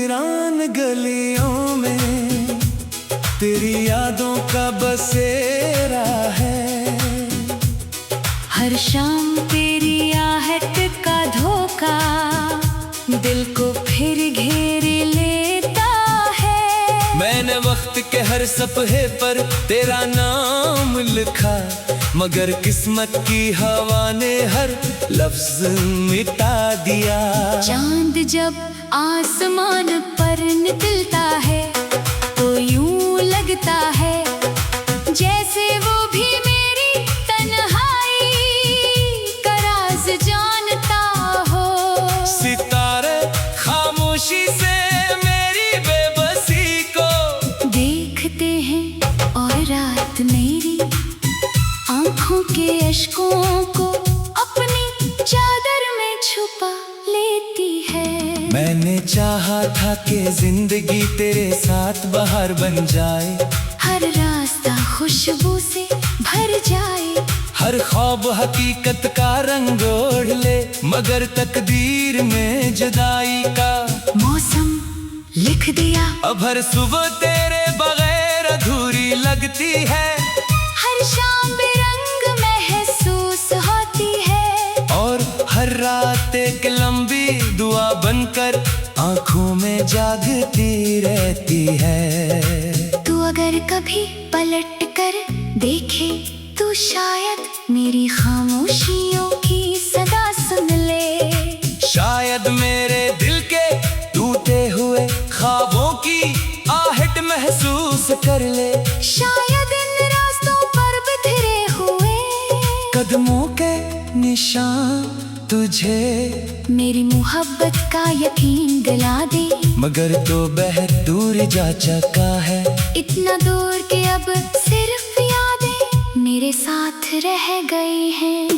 वीरान गलियों में तेरी यादों का बसेरा है। हर शाम तेरी आहट का धोखा दिल को फिर घेर लेता है। मैंने वक्त के हर सफ़े पर तेरा नाम लिखा, मगर किस्मत की हवा ने हर लफ्ज मिटा दिया। चांद जब आसमान पर निकलता है तो यूं लगता है जैसे वो भी मेरी तन्हाई का राज जानता हो। सितारे खामोशी से मेरी बेबसी को देखते हैं और रात मेरी आंखों के अश्कों को अपनी चादर में छुपा लेती है। मैंने चाहा था कि जिंदगी तेरे साथ बहार बन जाए, हर रास्ता खुशबू से भर जाए, हर ख्वाब हकीकत का रंग ओढ़ ले, मगर तकदीर में जुदाई का मौसम लिख दिया। अब हर सुबह तेरे बगैर अधूरी लगती है, हर शाम बेरंग महसूस होती है, और हर रात एक लंबी दुआ बनकर आंखों में जागती रहती है। तू अगर कभी पलट कर देखे तो शायद मेरी खामोशियों की सदा सुन ले। शायद मेरे दिल के टूटे हुए ख्वाबों की आहट महसूस कर ले। शायद इन रास्तों पर बिखरे हुए कदमों के निशान तुझे मेरी मोहब्बत का यकीन दिला दे, मगर तो बेहद दूर जा चुका है। इतना दूर के अब सिर्फ यादें मेरे साथ रह गए हैं।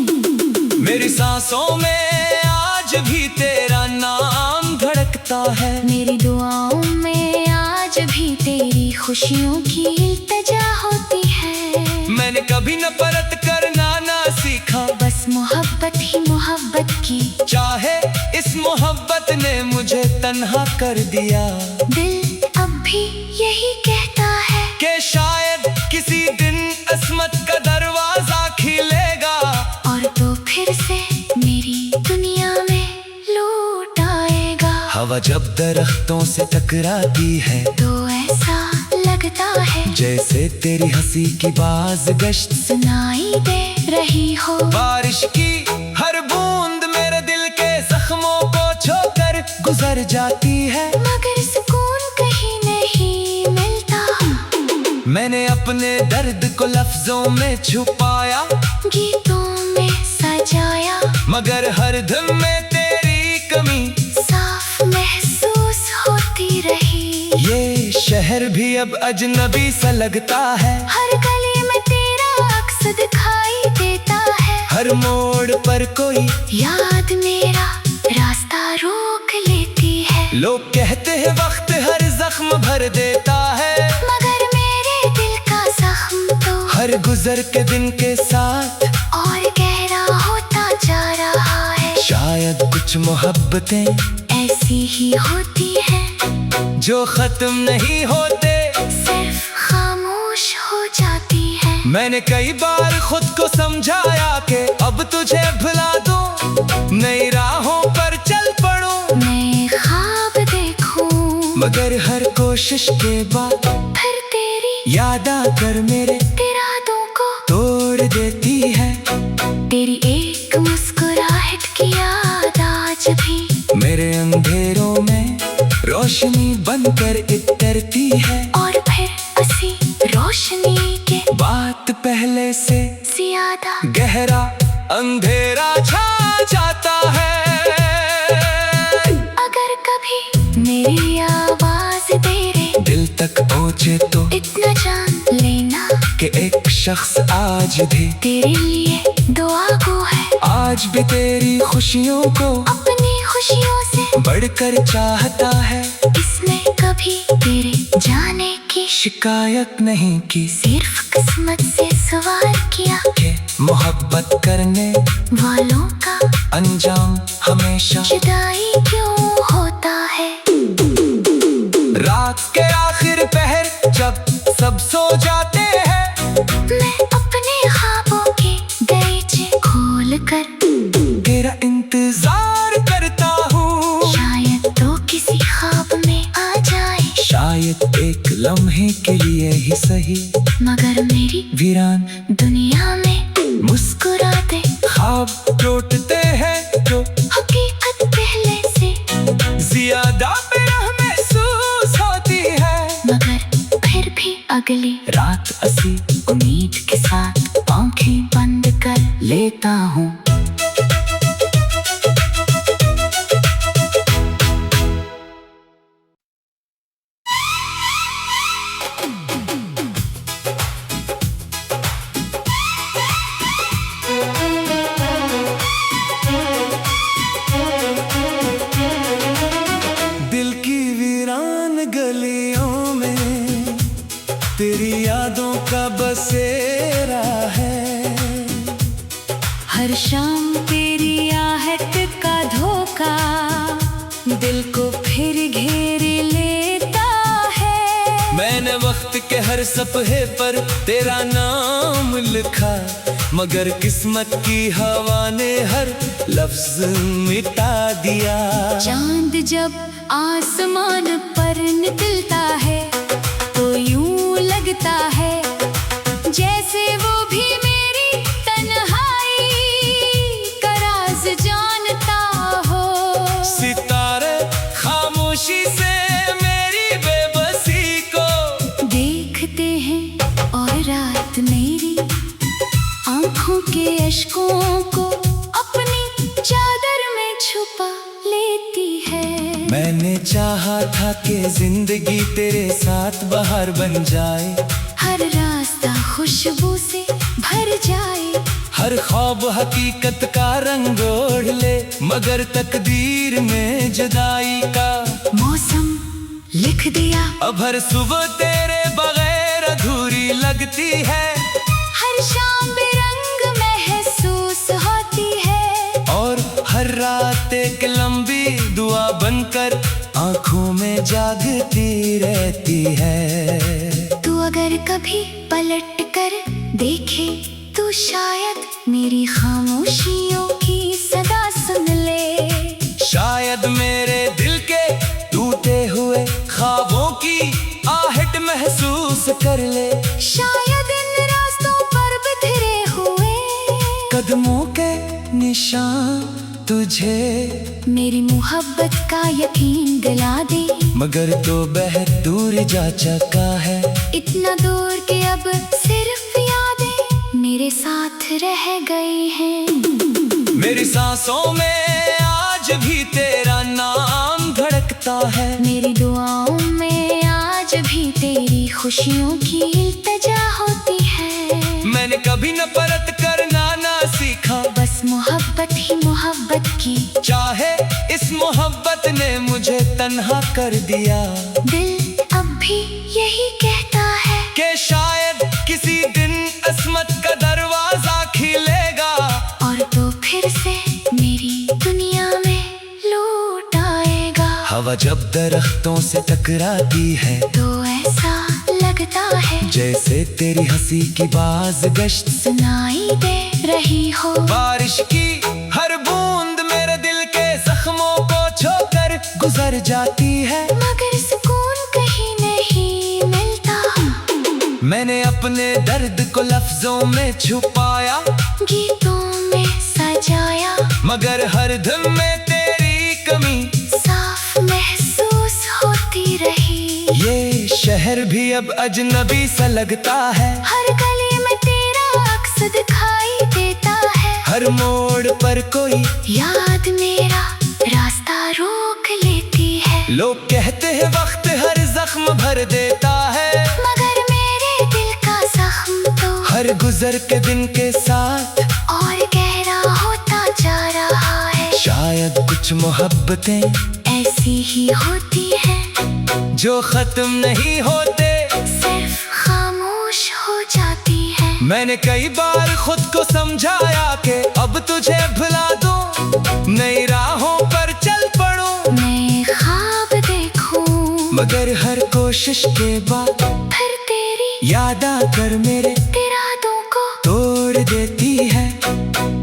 मेरी सांसों में आज भी तेरा नाम धड़कता है, मेरी दुआओं में आज भी तेरी खुशियों की इल्तिजा होती है। मैंने कभी न परत करना ना सीखा, बस मोहब्बत ही मोहब्बत की, चाहे इस मोहब्बत ने मुझे तन्हा कर दिया। दिल अब भी यही कहता है कि शायद किसी दिन किस्मत का दरवाजा खिलेगा, और तो फिर से मेरी दुनिया में लौट आएगा। हवा जब दरख्तों से टकराती है तो ऐसा लगता है जैसे तेरी हंसी की बाज गश्त सुनाई दे रही हो। बारिश की हर बूंद मेरे दिल के जख्मों को छूकर गुजर जाती है, मगर सुकून कहीं नहीं मिलता। मैंने अपने दर्द को लफ्जों में छुपाया, गीतों में सजाया, मगर हर धुन में तेरी कमी साफ महसूस होती रही। ये शहर भी अब अजनबी सा लगता है, हर गली में तेरा अक्स दिखाई देता है, हर मोड़ पर कोई याद मेरा रास्ता रोक लेती है। लोग कहते हैं वक्त हर जख्म भर देता है, मगर मेरे दिल का जख्म तो हर गुजर के दिन के साथ और गहरा होता जा रहा है। शायद कुछ मोहब्बतें ऐसी ही होती है जो खत्म नहीं होते, सिर्फ खामोश हो जाती है। मैंने कई बार खुद को समझाया कि अब तुझे भुला दूं, नई राहों पर चल पड़ूं, मैं ख्वाब देखूं, मगर हर कोशिश के बाद फिर तेरी याद आकर मेरे इरादों को तोड़ देती है। तेरी एक मुस्कुराहट की याद आज भी मेरे अंधेरों में रोशनी बनकर इतरती है, और फिर असी रोशनी के बात पहले से ज्यादा गहरा अंधेरा छा जाता है। अगर कभी मेरी आवाज तेरे दिल तक पहुँचे तो इतना जान लेना कि एक शख्स आज भी तेरे लिए दुआ गो है, आज भी तेरी खुशियों को अपनी खुशियों से बढ़कर चाहता है। इसने कभी तेरे जाने की शिकायत नहीं की, सिर्फ किस्मत से सवार किया कि मोहब्बत करने वालों का अंजाम हमेशा जुदाई क्यों होता है। रात के आखिर पहर जब सब सो जाते हैं, मैं अपने ख्वाबों के दरीचे खोल कर तेरा इंतजार करता हूँ। शायद तो किसी ख्वाब में आ जाए, शायद एक लम्हे के लिए ही सही, मगर मेरी वीरान दुनिया में मुस्कुरा दे। ख्वाब टूटते हैं जो हकीकत पहले से ज्यादा बेरह महसूस होती है, मगर फिर भी अगली रात असी उम्मीद के साथ आंखें बंद कर लेता हूँ। दिल की वीरान गलियों में तेरी यादों का बसेरा है। हर शाम तेरी आहट का धोखा दिल को फिर घेर लेता है। मैंने वक्त के हर सफ़हे पर तेरा नाम लिखा, मगर किस्मत की हवा ने हर लफ्ज मिटा दिया। चांद जब आसमान पर निकलता है तो यूं लगता है जैसे वो भी मेरी तन्हाई का राज जानता हो। सितारे खामोशी से मेरी बेबसी को देखते हैं और रात मेरी आंखों के अश्कों को अपनी चादर में छुपा लेती है। मैंने चाहा था कि जिंदगी तेरे साथ बहार बन जाए, हर रास्ता खुशबू से भर जाए, हर ख्वाब हकीकत का रंग ओढ़ ले, मगर तकदीर में जुदाई का मौसम लिख दिया। अब हर सुबह तेरे बगैर अधूरी लगती है, हर शाम बेरंग महसूस होती है, और हर रात एक लंबी दुआ बनकर आंखों में जागती रहती है। तू अगर कभी पलट कर देखे तो शायद मेरी खामोशियों की सदा सुन ले। शायद मेरे दिल के टूटे हुए ख्वाबों की आहट महसूस कर ले। शायद इन रास्तों पर बिखरे हुए कदमों के निशान तुझे मेरी मोहब्बत का यकीन दिला दे, मगर तो बहुत दूर जा चुका है। इतना दूर के अब सिर्फ यादें मेरे साथ रह गई हैं। मेरी सांसों में आज भी तेरा नाम धड़कता है, मेरी दुआओं में आज भी तेरी खुशियों की इल्तिजा होती है। मैंने कभी नफरत करना ना सीखा, बस मोहब्बत ही मोहब्बत की, चाहे इस मोहब्बत ने मुझे तन्हा कर दिया। दिल अब भी यही कहता है कि शायद किसी दिन किस्मत का दरवाजा खिलेगा, और तो फिर से मेरी दुनिया में लौट आएगा। हवा जब दरख्तों से टकराती है तो ऐसा लगता है जैसे तेरी हंसी की बाज गश्त सुनाई दे रही हो। बारिश की हर बूंद मेरे दिल के जख्मों को छोकर गुजर जाती है, मगर सुकून कहीं नहीं मिलता। मैंने अपने दर्द को लफ्जों में छुपाया, गीतों में सजाया, मगर हर धुन में तेरी कमी साफ महसूस होती रही। ये शहर भी अब अजनबी सा लगता है, हर गली में तेरा अक्स दिखाई देता है, हर मोड़ पर कोई याद मेरा रास्ता रोक लेती है। लोग कहते हैं वक्त हर जख्म भर देता है, मगर मेरे दिल का जख्म तो हर गुजर के दिन के साथ और गहरा होता जा रहा है। शायद कुछ मोहब्बतें ऐसी ही होती है जो खत्म नहीं होते, सिर्फ खामोश हो जाती है। मैंने कई बार खुद को समझाया कि अब तुझे भुला दूं, नई राहों पर चल पड़ूं, मैं ख्वाब देखूं मगर हर कोशिश के बाद फिर तेरी याद आकर मेरे इरादों को तोड़ देती है।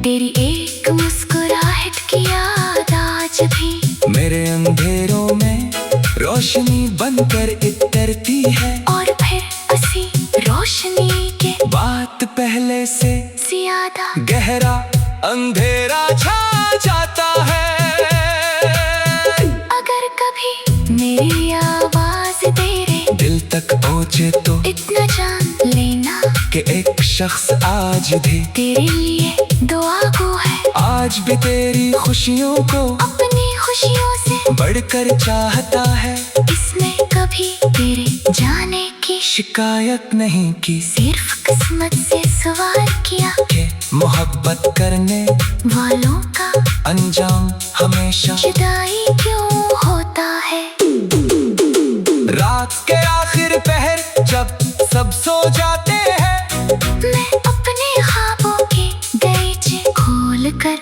तेरी एक मुस्कुराहट की याद आज भी मेरे अंधेरों में रोशनी बनकर इतरती है। और फिर असी रोशनी के बात पहले से ज्यादा गहरा अंधेरा छा जाता है। अगर कभी मेरी आवाज तेरे दिल तक पहुँचे तो इतना जान लेना कि एक शख्स आज भी तेरे लिए दुआ को है। आज भी तेरी खुशियों को अपनी खुशियों से बढ़कर चाहता है। इसने कभी तेरे जाने की शिकायत नहीं की, सिर्फ किस्मत से सवार किया कि मोहब्बत करने वालों का अंजाम हमेशा जुदाई क्यों होता है। रात के आखिर पहर जब सब सो जाते हैं, मैं अपने ख्वाबों के दरीचे खोल कर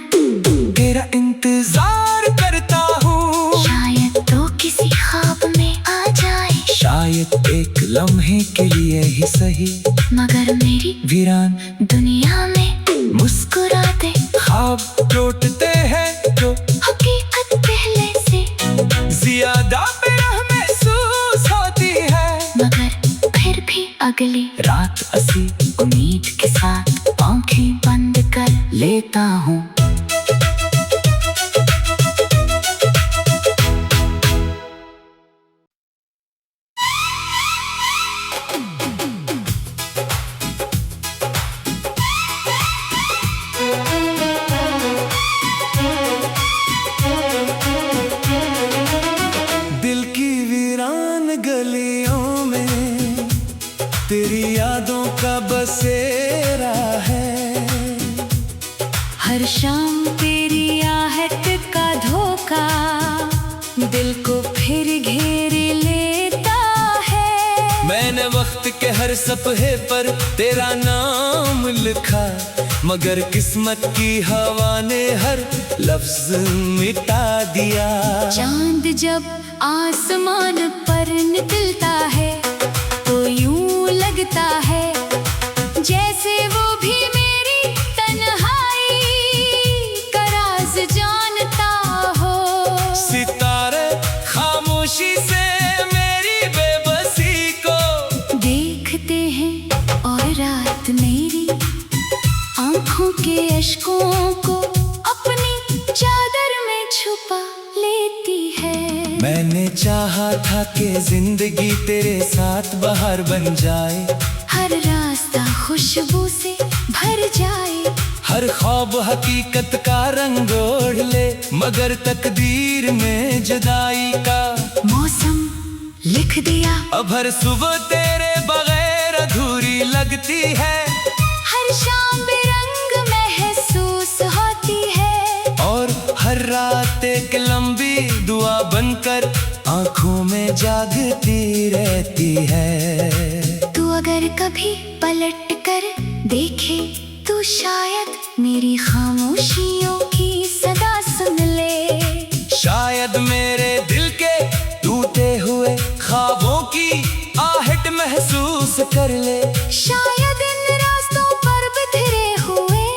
तेरा इंतजार करता हूँ। शायद तो किसी ख्वाब में आ जाए, शायद एक लम्हे के लिए ही सही, मगर मेरी वीरान दुनिया में मुस्कुराते ख्वाब लौटते हैं जो हकीकत पहले से ज्यादा बेरह महसूस होती है। मगर फिर भी अगली रात असी उम्मीद के साथ आंखें बंद कर लेता हूँ। दिल की वीरान गलियों में तेरी यादों का बसेरा है। हर शाम तेरी आहट का धोखा दिल को फिर घेर लेता है। मैंने वक्त के हर सफ़े पर तेरा नाम लिखा, मगर किस्मत की हवा ने हर लफ्ज मिटा दिया। चांद जब आसमान पर निकलता है तो यूं लगता है जैसे वो भी मेरी तन्हाई का राज जानता हो। सितारे खामोशी से मेरी बेबसी को देखते हैं और रात मेरी आंखों के अश्कों को अपनी चादर में छुपा लेती है। मैंने चाहा था कि जिंदगी तेरे साथ बहार बन जाए, हर रास्ता खुशबू से भर जाए, हर ख्वाब हकीकत का रंग ओढ़ ले, मगर तकदीर में जुदाई का मौसम लिख दिया। अब हर सुबह तेरे बगैर अधूरी लगती है। हर शाम बेरंग महसूस होती है, और हर रात एक लंबी दुआ बनकर आंखों में जागती रहती है। तू अगर कभी पलट कर देखे तो शायद मेरी खामोशियों की सदा सुन ले। शायद मेरे दिल के टूटे हुए ख्वाबों की आहट महसूस कर ले। शायद इन रास्तों पर बिखरे हुए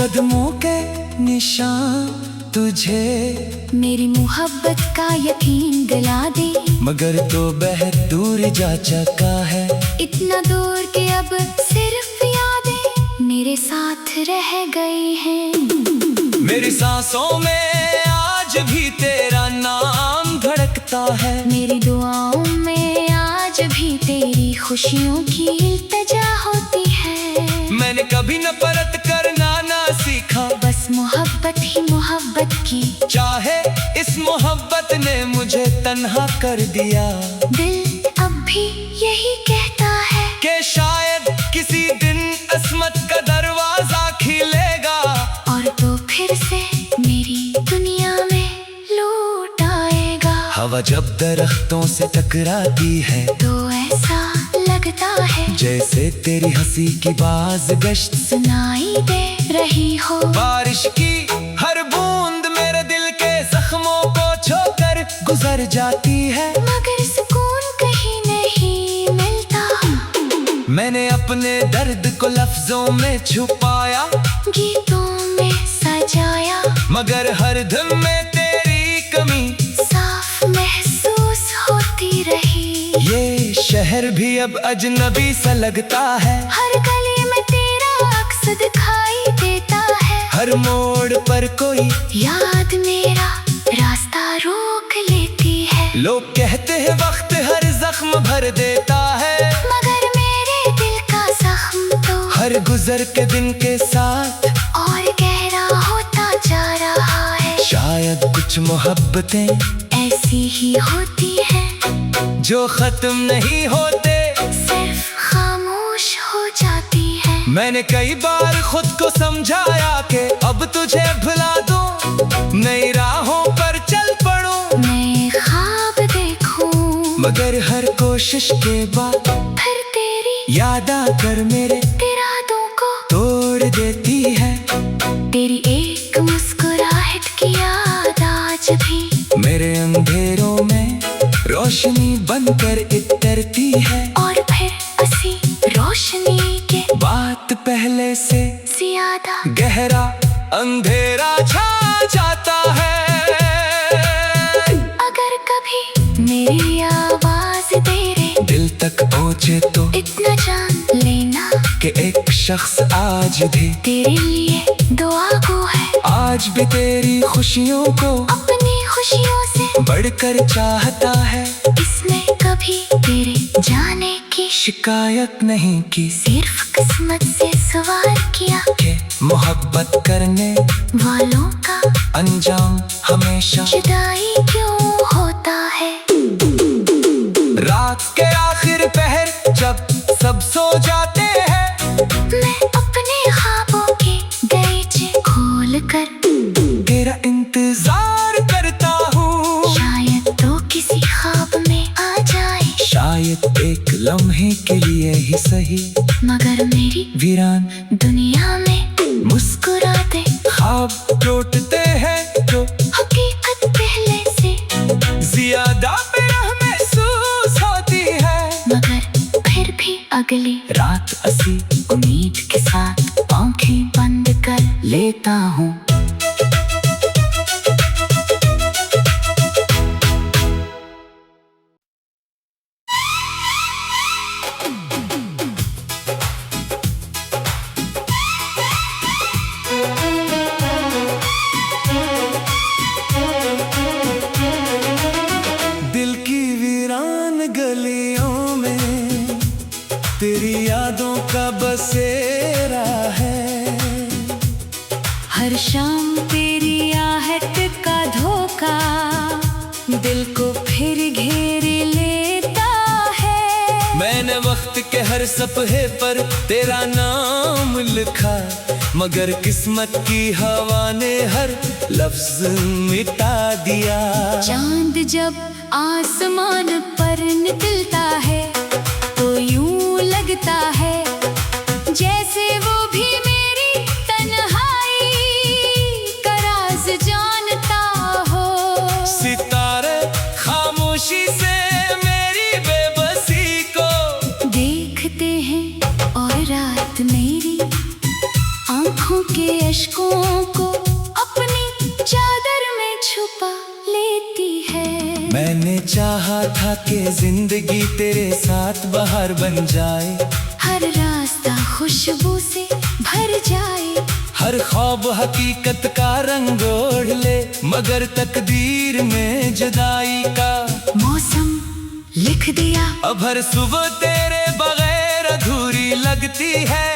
कदमों के निशान तुझे मेरी मोहब्बत का यकीन दिला दे। मगर तो बेहद दूर जा चुका है, इतना दूर के अब सिर्फ यादें मेरे साथ रह गई हैं। मेरी सांसों में आज भी तेरा नाम धड़कता है। मेरी दुआओं में आज भी तेरी खुशियों की इल्तिजा होती है। मैंने कभी न परत करना ना सीखा, बस मोहब्बत ही मोहब्बत की, चाहे इस मोहब्बत ने मुझे तन्हा कर दिया। दिल अब भी यही कहता है कि शायद किसी दिन किस्मत का दरवाजा खिलेगा, और तो फिर से मेरी दुनिया में लौट आएगा। हवा जब दरख्तों से टकराती है तो ऐसा लगता है जैसे तेरी हंसी की बाज गश्त सुनाई दे रही हो। बारिश की हर बूंद मेरे दिल के जख्मों को छूकर गुजर जाती है, मगर सुकून मैंने अपने दर्द को लफ्जों में छुपाया, गीतों में सजाया, मगर हर धुन में तेरी कमी साफ महसूस होती रही। ये शहर भी अब अजनबी सा लगता है, हर गली में तेरा अक्स दिखाई देता है। हर मोड़ पर कोई याद मेरा रास्ता रोक लेती है। लोग कहते हैं वक्त हर जख्म भर देता है, मगर मेरे दिल का जख्म तो हर गुजर के दिन के साथ और गहरा होता जा रहा है। शायद कुछ मोहब्बतें ऐसी ही होती है जो खत्म नहीं होते, सिर्फ खामोश हो जाती है। मैंने कई बार खुद को समझाया कि अब तुझे भुला दूं, नई राहों पर चल पड़ूं, मैं ख्वाब देखूं, मगर हर कोशिश के बाद फिर तेरी याद आकर मेरे इरादों को तोड़ देती है। तेरी एक मुस्कुराहट की याद आज भी मेरे अंधेरों में रोशनी बनकर इतरती है, और फिर असी रोशनी के बात पहले से ज्यादा गहरा अंधेरा छा जाता है। अगर कभी मेरी आवाज तेरे दिल तक पहुँचे तो इतना जान लेना कि एक शख्स आज भी तेरे लिए दुआ गो है। आज भी तेरी खुशियों को अपनी खुशियों से बढ़कर चाहता है, इसने कभी तेरे जाने की शिकायत नहीं की, सिर्फ किस्मत से सवार किया कि मोहब्बत करने वालों का अंजाम हमेशा जुदाई क्यों होता है। रात के आखिर पहर जब सब सो जाते हैं, मैं अपने ख्वाबों के दरीचे खोल कर तेरा इंतजार करता हूँ, शायद तो किसी ख्वाब में आ जाए, शायद एक लम्हे के लिए ही सही, मगर मेरी वीरान दुनिया में मुस्कुरा दे। ख्वाब लौटते हैं जो हकीकत पहले से ज्यादा बेरह महसूस होती है, मगर फिर भी अगली रात असी उम्मीद के साथ आंखें बंद कर लेता हूँ। दिल की वीरान गलियों में तेरी यादों का बसेरा है, हर शाम तेरी आहट का धोखा दिल को फिर घेर लेता है। मैंने वक्त के हर सफ़हे पर तेरा नाम लिखा, मगर किस्मत की हवा ने हर लफ्ज मिटा दिया। चांद जब आसमान पर निकलता है तो यूं लगता है जैसे वो भी मेरी तन्हाई का राज जानता हो। सितारे खामोशी से मेरी बेबसी को देखते हैं और रात मेरी आंखों के अश्कों को अपनी चादर में छुपा लेती है। मैंने चाहा था कि जिंदगी तेरे साथ बहार बन जाए, हर रास्ता खुशबू से भर जाए, हर ख्वाब हकीकत का रंग ओढ़ ले, मगर तकदीर में जुदाई का मौसम लिख दिया। अब हर सुबह तेरे बगैर अधूरी लगती है,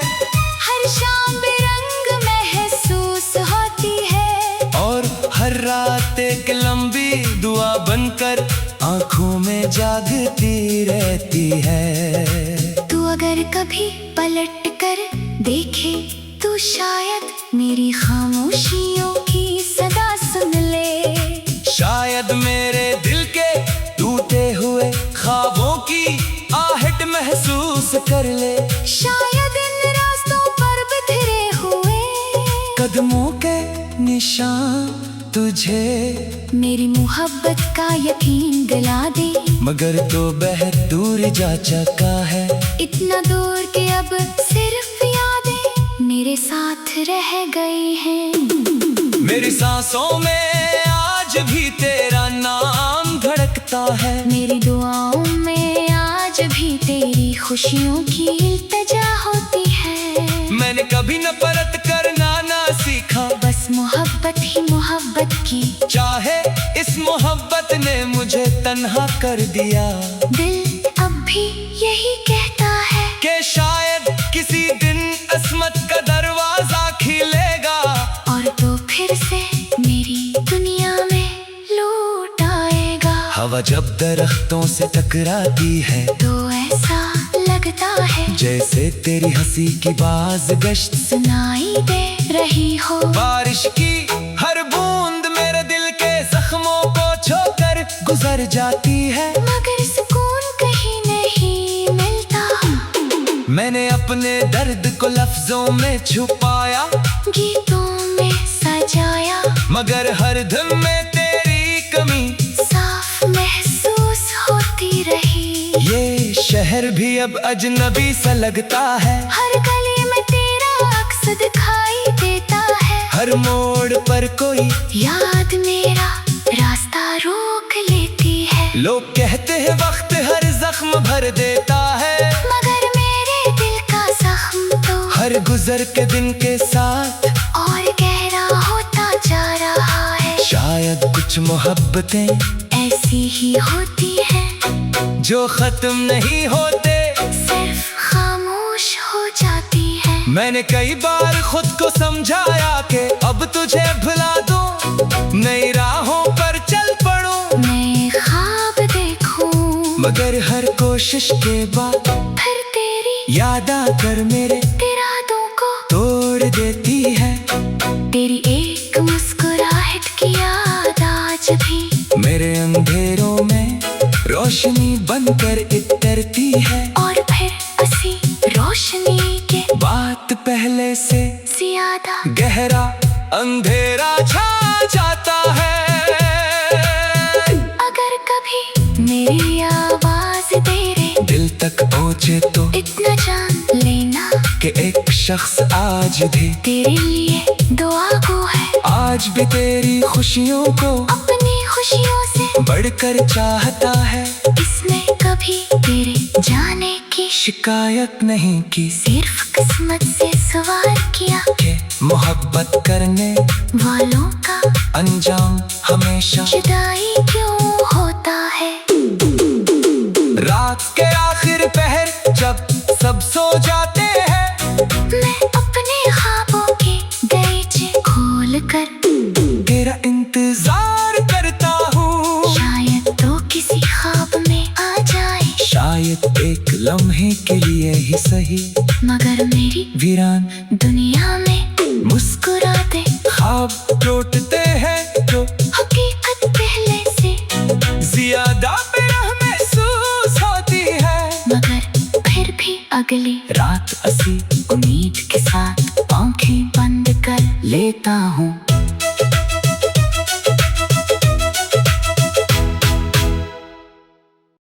हर शाम बेरंग महसूस होती है, और हर रात एक लंबी दुआ बनकर आंखों में जागती रहती है। तू अगर कभी पलट कर देखे तो शायद मेरी खामोशियों की सदा सुन ले, शायद मेरे दिल के टूटे हुए ख्वाबों की आहट महसूस कर ले, शायद इन रास्तों पर बिखरे हुए कदमों के निशान तुझे मेरी मोहब्बत का यकीन दिला दे। मगर तो बहुत दूर जा चुका है, इतना दूर के अब सिर्फ यादें मेरे साथ रह गई हैं। मेरी सांसों में आज भी तेरा नाम धड़कता है। मेरी दुआओं में आज भी तेरी खुशियों की इल्तिजा होती है। मैंने कभी नफरत करना ना सीखा, बस मोहब्बत ही मोहब्बत की। चाहे इस मोहब्बत ने मुझे तन्हा कर दिया। दिल अब भी यही कहता है कि शायद किसी दिन किस्मत का दरवाजा खिलेगा और तो फिर से मेरी दुनिया में लौट आएगा। हवा जब दरख्तों से टकराती है तो ऐसा लगता है जैसे तेरी हंसी की बाज़गश्त सुनाई दे रही हो। बारिश की हर बूंद मेरे दिल के जख्मों को छूकर गुजर जाती है, मगर सुकून कहीं नहीं मिलता। मैंने अपने दर्द को लफ्जों में छुपाया, गीतों में सजाया, मगर हर धुन में तेरी कमी साफ महसूस होती रही। ये शहर भी अब अजनबी सा लगता है। हर गली में तेरा अक्स दिखाई देता है। हर मोड़ पर कोई याद मेरा रास्ता रोक लेती है। लोग कहते हैं वक्त हर जख्म भर देता है, मगर मेरे दिल का जख्म तो हर गुजर के दिन के साथ और गहरा होता जा रहा है। शायद कुछ मोहब्बतें ऐसी ही होती है जो खत्म नहीं होते, सिर्फ खामोश हो जाती है। मैंने कई बार खुद को समझाया कि अब तुझे भुला दूं, नई राहों पर चल पड़ूं, नए ख्वाब देखूं, मगर हर कोशिश के बाद फिर तेरी याद आकर मेरे इरादों को तोड़ देती है। तेरी एक मुस्कुराहट की याद आज भी मेरे अंधेरों में रोशनी बनकर इतरती है, और फिर असी रोशनी के बात पहले से ज्यादा गहरा अंधेरा छा जाता है। अगर कभी मेरी आवाज तेरे दिल तक पहुँचे तो इतना जान लेना कि एक शख्स आज भी तेरे लिए दुआ को है। आज भी तेरी खुशियों को अपनी खुशियों से बढ़कर चाहता है। इसने कभी तेरे जाने की शिकायत नहीं की, सिर्फ किस्मत से सवार किया कि मोहब्बत करने वालों का अंजाम हमेशा जुदाई क्यों होता है। रात के आखिर पहर जब सब सो जाते हैं, मैं अपने ख्वाबों के दरीचे खोल कर तेरा इंतजार करता हूँ। शायद तो किसी ख्वाब में आ जाए, शायद एक लम्हे के लिए ही सही, मगर मेरी वीरान दुनिया में मुस्कुरा दे। ख्वाब लौटते हैं जो हकीकत पहले से ज्यादा बेरह महसूस होती है, मगर फिर भी अगली रात असी उम्मीद के साथ आंखें बंद कर लेता हूँ।